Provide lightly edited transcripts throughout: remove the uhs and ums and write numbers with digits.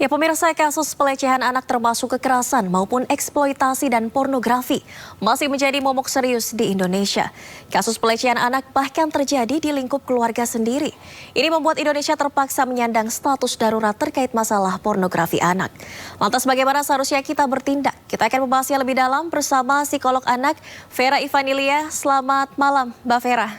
Ya pemirsa, kasus pelecehan anak termasuk kekerasan maupun eksploitasi dan pornografi masih menjadi momok serius di Indonesia. Kasus pelecehan anak bahkan terjadi di lingkup keluarga sendiri. Ini membuat Indonesia terpaksa menyandang status darurat terkait masalah pornografi anak. Lantas bagaimana seharusnya kita bertindak? Kita akan membahasnya lebih dalam bersama psikolog anak Vera Ivanilia. Selamat malam Mbak Vera.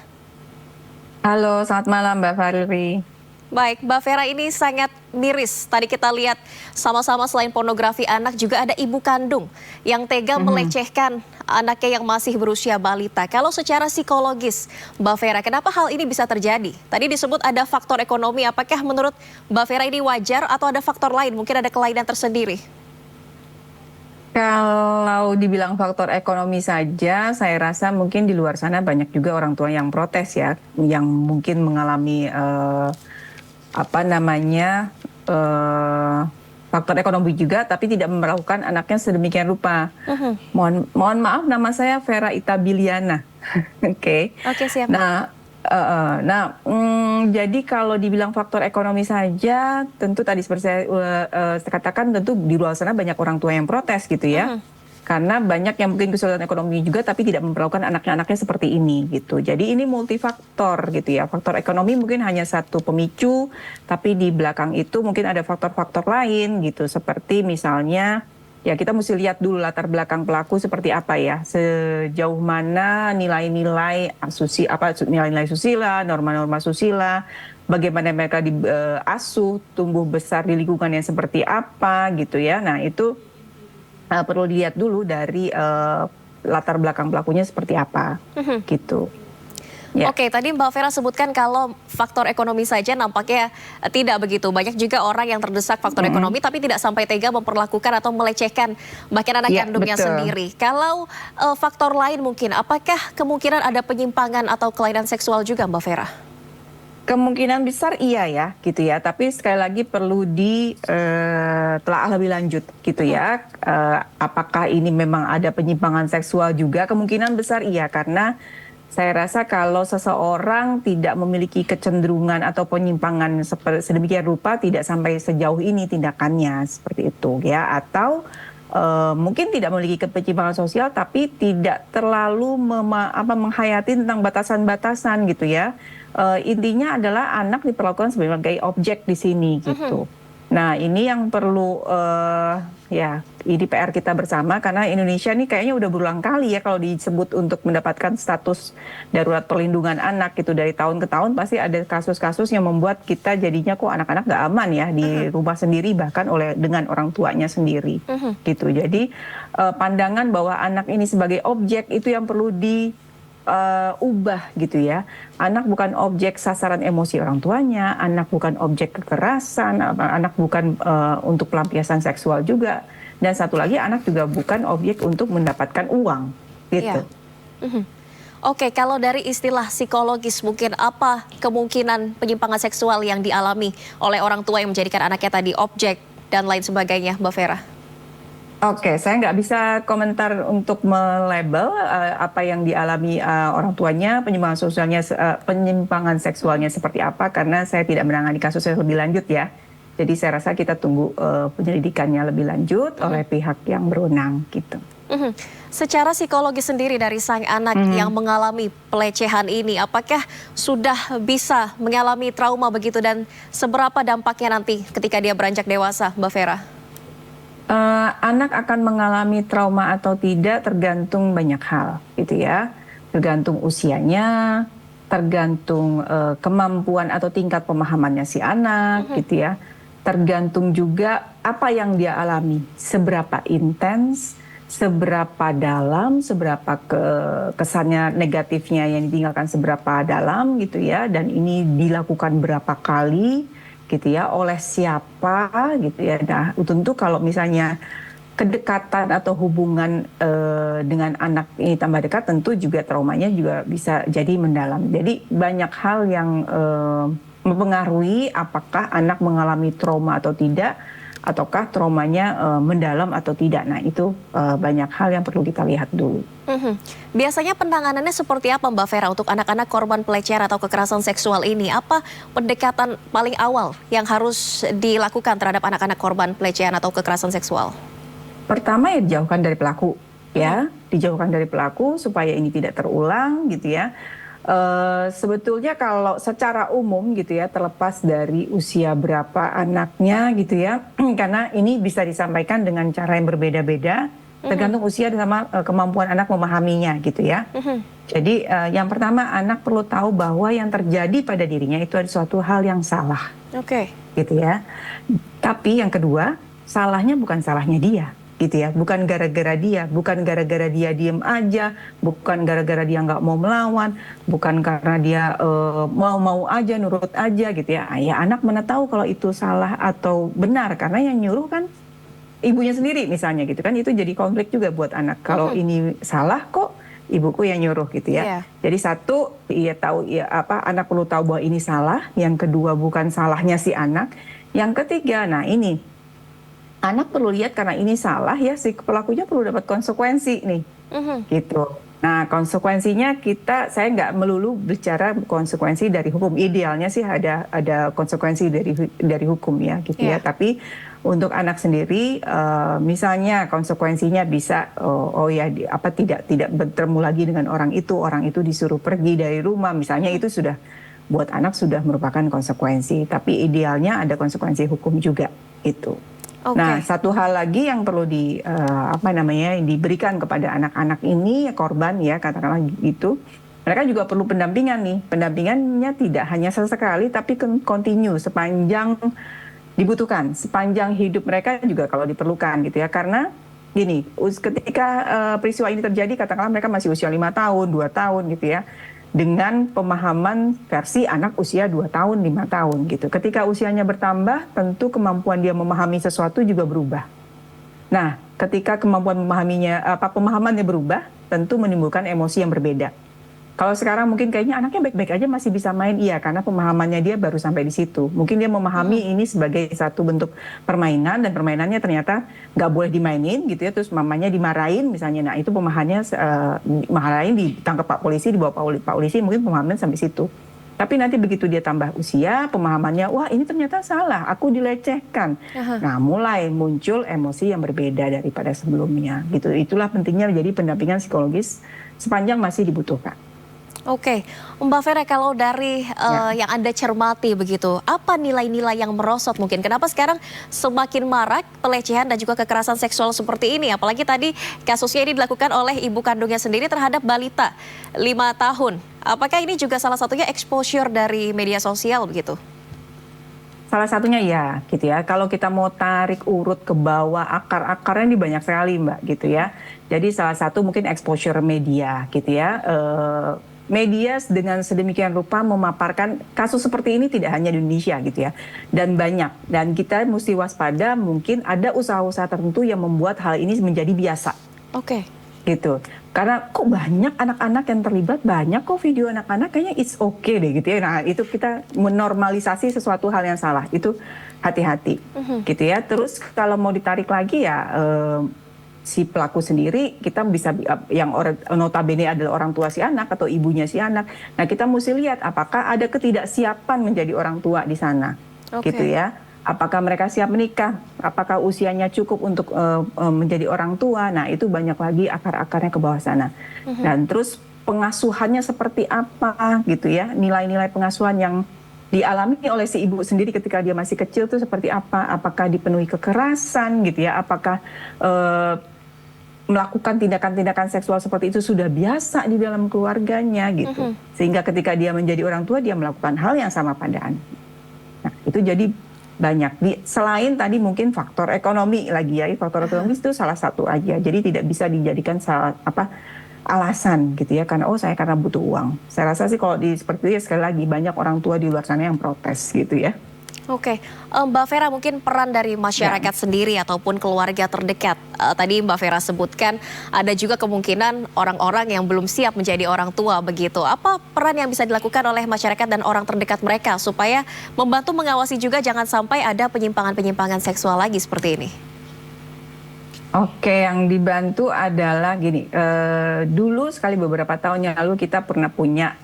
Halo, selamat malam Mbak Fariri. Baik, Mbak Vera, ini sangat miris. Tadi kita lihat sama-sama selain pornografi anak juga ada ibu kandung yang tega melecehkan anaknya yang masih berusia balita. Kalau secara psikologis, Mbak Vera, kenapa hal ini bisa terjadi? Tadi disebut ada faktor ekonomi. Apakah menurut Mbak Vera ini wajar atau ada faktor lain? Mungkin ada kelainan tersendiri? Kalau dibilang faktor ekonomi saja, saya rasa mungkin di luar sana banyak juga orang tua yang protes ya, yang mungkin mengalami faktor ekonomi juga, tapi tidak memperlakukan anaknya sedemikian rupa. Mohon maaf, nama saya Vera Itabiliana. Oke. Oke, siap. Jadi kalau dibilang faktor ekonomi saja, tentu tadi seperti saya katakan, tentu di luar sana banyak orang tua yang protes gitu ya. Karena banyak yang mungkin kesulitan ekonomi juga tapi tidak memperlakukan anaknya seperti ini gitu. Jadi ini multifaktor gitu ya. Faktor ekonomi mungkin hanya satu pemicu, tapi di belakang itu mungkin ada faktor-faktor lain gitu. Seperti misalnya ya kita mesti lihat dulu latar belakang pelaku seperti apa ya. Sejauh mana nilai-nilai nilai-nilai susila, norma-norma susila, bagaimana mereka diasuh, tumbuh besar di lingkungan yang seperti apa gitu ya. Nah, itu perlu dilihat dulu dari latar belakang pelakunya seperti apa, gitu. Ya. Oke, tadi Mbak Vera sebutkan kalau faktor ekonomi saja nampaknya tidak begitu. Banyak juga orang yang terdesak faktor ekonomi tapi tidak sampai tega memperlakukan atau melecehkan bahkan anak kandungnya sendiri. Kalau faktor lain mungkin, apakah kemungkinan ada penyimpangan atau kelainan seksual juga Mbak Vera? Kemungkinan besar iya ya, gitu ya. Tapi sekali lagi perlu ditelaah lebih lanjut, gitu ya. Apakah ini memang ada penyimpangan seksual juga? Kemungkinan besar iya, karena saya rasa kalau seseorang tidak memiliki kecenderungan atau penyimpangan sedemikian rupa, tidak sampai sejauh ini tindakannya seperti itu ya. Atau mungkin tidak memiliki penyimpangan sosial, tapi tidak terlalu menghayati tentang batasan-batasan gitu ya. Intinya adalah anak diperlakukan sebagai objek di sini gitu. Nah, ini yang perlu ya ini PR kita bersama, karena Indonesia ini kayaknya udah berulang kali ya kalau disebut untuk mendapatkan status darurat perlindungan anak gitu. Dari tahun ke tahun pasti ada kasus-kasus yang membuat kita jadinya kok anak-anak gak aman ya di rumah sendiri, bahkan dengan orang tuanya sendiri gitu. Jadi pandangan bahwa anak ini sebagai objek itu yang perlu ubah gitu ya. Anak bukan objek sasaran emosi orang tuanya, anak bukan objek kekerasan, anak bukan untuk pelampiasan seksual juga, dan satu lagi anak juga bukan objek untuk mendapatkan uang gitu. Oke, kalau dari istilah psikologis mungkin apa kemungkinan penyimpangan seksual yang dialami oleh orang tua yang menjadikan anaknya tadi objek dan lain sebagainya, Mbak Vera? Oke, saya nggak bisa komentar untuk melabel apa yang dialami orang tuanya, penyimpangan seksualnya seperti apa, karena saya tidak menangani kasusnya lebih lanjut ya. Jadi saya rasa kita tunggu penyelidikannya lebih lanjut oleh pihak yang berwenang gitu. Secara psikologis sendiri dari sang anak yang mengalami pelecehan ini, apakah sudah bisa mengalami trauma begitu dan seberapa dampaknya nanti ketika dia beranjak dewasa, Mbak Vera? Anak akan mengalami trauma atau tidak tergantung banyak hal gitu ya. Tergantung usianya, tergantung kemampuan atau tingkat pemahamannya si anak gitu ya. Tergantung juga apa yang dia alami, seberapa intens, seberapa dalam, seberapa kesannya negatifnya yang ditinggalkan seberapa dalam gitu ya. Dan ini dilakukan berapa kali gitu ya, oleh siapa gitu ya. Nah, tentu kalau misalnya kedekatan atau hubungan dengan anak ini tambah dekat, tentu juga traumanya juga bisa jadi mendalam. Jadi banyak hal yang mempengaruhi apakah anak mengalami trauma atau tidak. ataukah traumanya mendalam atau tidak. Nah, itu banyak hal yang perlu kita lihat dulu. Biasanya penanganannya seperti apa Mbak Vera untuk anak-anak korban pelecehan atau kekerasan seksual ini? Apa pendekatan paling awal yang harus dilakukan terhadap anak-anak korban pelecehan atau kekerasan seksual? Pertama ya dijauhkan dari pelaku, ya, dijauhkan dari pelaku supaya ini tidak terulang gitu ya. Sebetulnya kalau secara umum gitu ya, terlepas dari usia berapa anaknya gitu ya, karena ini bisa disampaikan dengan cara yang berbeda-beda, tergantung usia sama kemampuan anak memahaminya gitu ya. Jadi yang pertama anak perlu tahu bahwa yang terjadi pada dirinya itu ada suatu hal yang salah, gitu ya. Tapi yang kedua, salahnya bukan salahnya dia. Gitu ya, bukan gara-gara dia, bukan gara-gara dia diem aja, bukan gara-gara dia nggak mau melawan, bukan karena dia mau aja, nurut aja gitu ya. Ya anak mana tahu kalau itu salah atau benar, karena yang nyuruh kan ibunya sendiri misalnya gitu kan, itu jadi konflik juga buat anak. Kalau ini salah kok ibuku yang nyuruh gitu ya. Jadi satu, ia tahu ya anak perlu tahu bahwa ini salah. Yang kedua bukan salahnya si anak. Yang ketiga, nah ini anak perlu lihat karena ini salah ya, si pelakunya perlu dapat konsekuensi nih, gitu. Nah konsekuensinya saya nggak melulu bicara konsekuensi dari hukum. Idealnya sih ada konsekuensi dari hukum ya, gitu ya. Tapi untuk anak sendiri, misalnya konsekuensinya bisa, tidak bertemu lagi dengan orang itu disuruh pergi dari rumah, misalnya itu sudah buat anak sudah merupakan konsekuensi. Tapi idealnya ada konsekuensi hukum juga itu. Nah, satu hal lagi yang perlu diberikan kepada anak-anak ini korban ya, katakanlah gitu. Mereka juga perlu pendampingan nih. Pendampingannya tidak hanya sesekali tapi continue sepanjang dibutuhkan, sepanjang hidup mereka juga kalau diperlukan gitu ya. Karena gini, ketika peristiwa ini terjadi katakanlah mereka masih usia 5 tahun, 2 tahun gitu ya. Dengan pemahaman versi anak usia 2 tahun, 5 tahun gitu. Ketika usianya bertambah, tentu kemampuan dia memahami sesuatu juga berubah. Nah, ketika kemampuan pemahamannya berubah, tentu menimbulkan emosi yang berbeda. Kalau sekarang mungkin kayaknya anaknya baik-baik aja masih bisa main, iya karena pemahamannya dia baru sampai di situ. Mungkin dia memahami ini sebagai satu bentuk permainan dan permainannya ternyata nggak boleh dimainin gitu ya, terus mamanya dimarahin misalnya. Nah itu pemahamannya marahin, ditangkap Pak Polisi, dibawa Pak Polisi, mungkin pemahaman sampai situ. Tapi nanti begitu dia tambah usia, pemahamannya, wah ini ternyata salah, aku dilecehkan. Nah mulai muncul emosi yang berbeda daripada sebelumnya gitu. Itulah pentingnya jadi pendampingan psikologis sepanjang masih dibutuhkan. Mbak Vera, kalau dari yang Anda cermati begitu, apa nilai-nilai yang merosot mungkin? Kenapa sekarang semakin marak pelecehan dan juga kekerasan seksual seperti ini? Apalagi tadi kasusnya ini dilakukan oleh ibu kandungnya sendiri terhadap balita 5 tahun. Apakah ini juga salah satunya exposure dari media sosial begitu? Salah satunya ya gitu ya. Kalau kita mau tarik urut ke bawah, akar-akarnya ini banyak sekali Mbak gitu ya. Jadi salah satu mungkin exposure media gitu ya. Media dengan sedemikian rupa memaparkan kasus seperti ini tidak hanya di Indonesia gitu ya, dan banyak, dan kita mesti waspada, mungkin ada usaha-usaha tertentu yang membuat hal ini menjadi biasa. Gitu, karena kok banyak anak-anak yang terlibat, banyak kok video anak-anak, kayaknya it's okay deh gitu ya. Nah itu kita menormalisasi sesuatu hal yang salah, itu hati-hati gitu ya. Terus kalau mau ditarik lagi ya si pelaku sendiri, kita bisa yang notabene adalah orang tua si anak atau ibunya si anak. Nah kita mesti lihat apakah ada ketidaksiapan menjadi orang tua di sana, gitu ya. Apakah mereka siap menikah? Apakah usianya cukup untuk menjadi orang tua? Nah itu banyak lagi akar-akarnya ke bawah sana. Dan terus pengasuhannya seperti apa, gitu ya? Nilai-nilai pengasuhan yang dialami oleh si ibu sendiri ketika dia masih kecil itu seperti apa? Apakah dipenuhi kekerasan, gitu ya? Apakah melakukan tindakan-tindakan seksual seperti itu sudah biasa di dalam keluarganya gitu, sehingga ketika dia menjadi orang tua dia melakukan hal yang sama pada anak. Nah itu jadi banyak. Selain tadi mungkin faktor ekonomi lagi ya, faktor ekonomi itu salah satu aja. Jadi tidak bisa dijadikan alasan gitu ya, karena saya karena butuh uang. Saya rasa sih kalau seperti itu ya, sekali lagi banyak orang tua di luar sana yang protes gitu ya. Oke, Mbak Vera, mungkin peran dari masyarakat sendiri ataupun keluarga terdekat. Tadi Mbak Vera sebutkan ada juga kemungkinan orang-orang yang belum siap menjadi orang tua begitu. Apa peran yang bisa dilakukan oleh masyarakat dan orang terdekat mereka supaya membantu mengawasi juga jangan sampai ada penyimpangan-penyimpangan seksual lagi seperti ini? Oke, yang dibantu adalah gini, dulu sekali beberapa tahun yang lalu kita pernah punya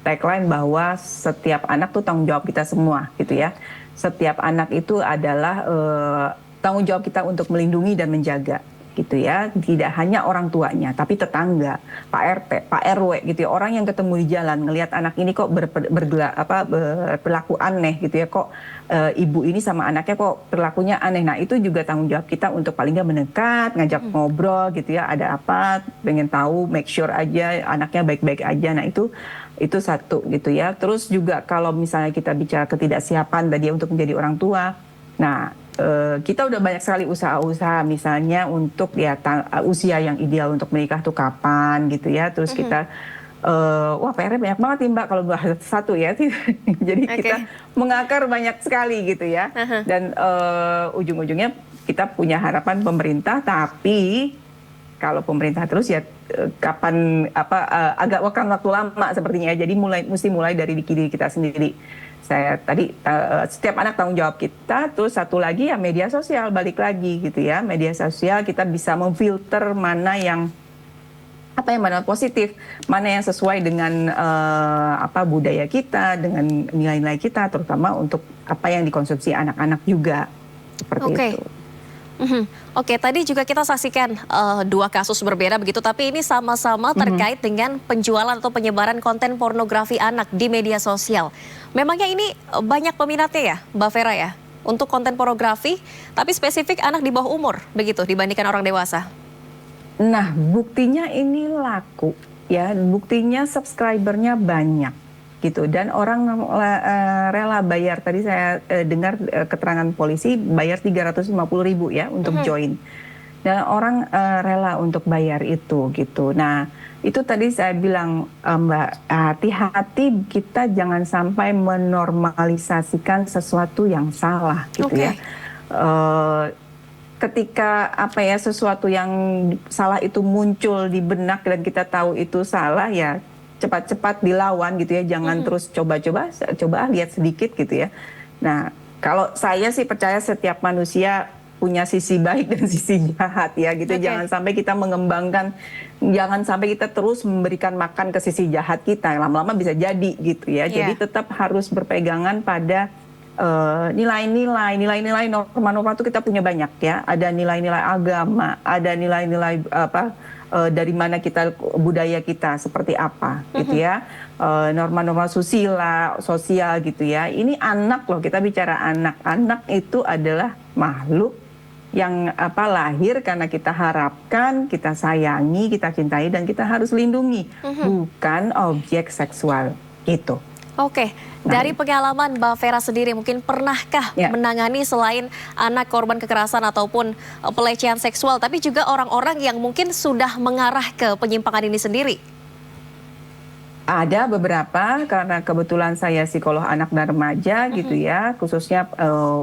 tagline bahwa setiap anak tuh tanggung jawab kita semua gitu ya. Setiap anak itu adalah tanggung jawab kita untuk melindungi dan menjaga gitu ya. Tidak hanya orang tuanya, tapi tetangga, Pak RT, Pak RW gitu ya. Orang yang ketemu di jalan ngelihat anak ini kok berperilaku aneh gitu ya. Kok ibu ini sama anaknya kok perilakunya aneh. Nah, itu juga tanggung jawab kita untuk paling nggak mendekat, ngajak ngobrol gitu ya. Ada apa, pengen tahu, make sure aja anaknya baik-baik aja. Nah, itu satu gitu ya. Terus juga kalau misalnya kita bicara ketidaksiapan tadi untuk menjadi orang tua, nah kita udah banyak sekali usaha-usaha misalnya untuk ya usia yang ideal untuk menikah tuh kapan gitu ya. Terus kita wah PR-nya banyak banget nih Mbak kalau bahas satu ya. Jadi kita mengakar banyak sekali gitu ya. Dan ujung-ujungnya kita punya harapan pemerintah, tapi kalau pemerintah terus ya kapan agak makan waktu lama sepertinya ya. Jadi mesti mulai dari diri kita sendiri. Saya tadi setiap anak tanggung jawab kita. Terus satu lagi ya media sosial, balik lagi gitu ya. Media sosial kita bisa memfilter mana yang mana positif, mana yang sesuai dengan budaya kita, dengan nilai-nilai kita, terutama untuk apa yang dikonsumsi anak-anak juga seperti itu. Oke, tadi juga kita saksikan dua kasus berbeda begitu, tapi ini sama-sama terkait dengan penjualan atau penyebaran konten pornografi anak di media sosial. Memangnya ini banyak peminatnya ya, Mbak Vera ya, untuk konten pornografi, tapi spesifik anak di bawah umur begitu dibandingkan orang dewasa? Nah, buktinya ini laku ya, buktinya subscribernya banyak gitu, dan orang rela bayar. Tadi saya dengar keterangan polisi bayar 350.000 ya untuk join, dan orang rela untuk bayar itu gitu. Nah, itu tadi saya bilang Mbak, hati-hati kita jangan sampai menormalisasikan sesuatu yang salah gitu ya. Ketika sesuatu yang salah itu muncul di benak dan kita tahu itu salah, ya cepat-cepat dilawan gitu ya, jangan terus coba lihat sedikit gitu ya. Nah, kalau saya sih percaya setiap manusia punya sisi baik dan sisi jahat ya gitu. Jangan sampai kita mengembangkan, jangan sampai kita terus memberikan makan ke sisi jahat kita, lama-lama bisa jadi gitu ya. Jadi tetap harus berpegangan pada nilai-nilai norma-norma itu kita punya banyak ya. Ada nilai-nilai agama, ada nilai-nilai dari mana kita, budaya kita seperti apa gitu ya, norma-norma sosial gitu ya. Ini anak loh, kita bicara anak itu adalah makhluk yang lahir karena kita harapkan, kita sayangi, kita cintai, dan kita harus lindungi, bukan objek seksual gitu. Oke, dari pengalaman Mbak Vera sendiri, mungkin pernahkah menangani selain anak korban kekerasan ataupun pelecehan seksual, tapi juga orang-orang yang mungkin sudah mengarah ke penyimpangan ini sendiri? Ada beberapa, karena kebetulan saya psikolog anak dan remaja gitu ya, khususnya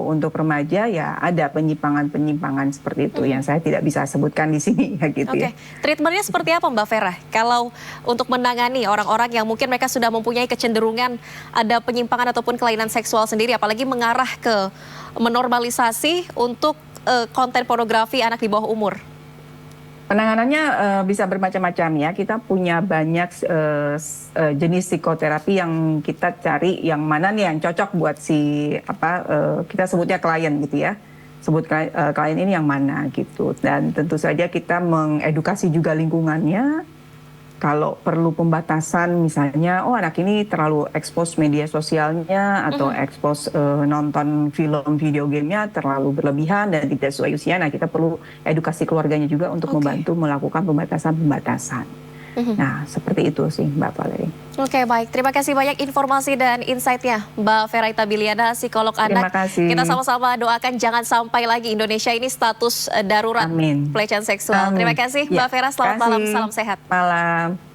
untuk remaja ya ada penyimpangan-penyimpangan seperti itu yang saya tidak bisa sebutkan di sini ya gitu ya. Treatmentnya seperti apa Mbak Vera? Kalau untuk menangani orang-orang yang mungkin mereka sudah mempunyai kecenderungan ada penyimpangan ataupun kelainan seksual sendiri, apalagi mengarah ke menormalisasi untuk konten pornografi anak di bawah umur? Penanganannya bisa bermacam-macam ya. Kita punya banyak jenis psikoterapi yang kita cari yang mana nih yang cocok buat si kita sebutnya klien gitu ya. Sebut klien ini yang mana gitu. Dan tentu saja kita mengedukasi juga lingkungannya. Kalau perlu pembatasan misalnya, oh anak ini terlalu expose media sosialnya atau expose nonton film video gamenya terlalu berlebihan dan tidak sesuai usia. Nah, kita perlu edukasi keluarganya juga untuk membantu melakukan pembatasan-pembatasan. Nah, seperti itu sih Mbak Valerie. Oke, baik. Terima kasih banyak informasi dan insight-nya Mbak Vera Itabiliana, psikolog anak. Terima kasih. Kita sama-sama doakan jangan sampai lagi Indonesia ini status darurat pelecehan seksual. Terima kasih Mbak Vera, selamat malam, salam sehat. Malam.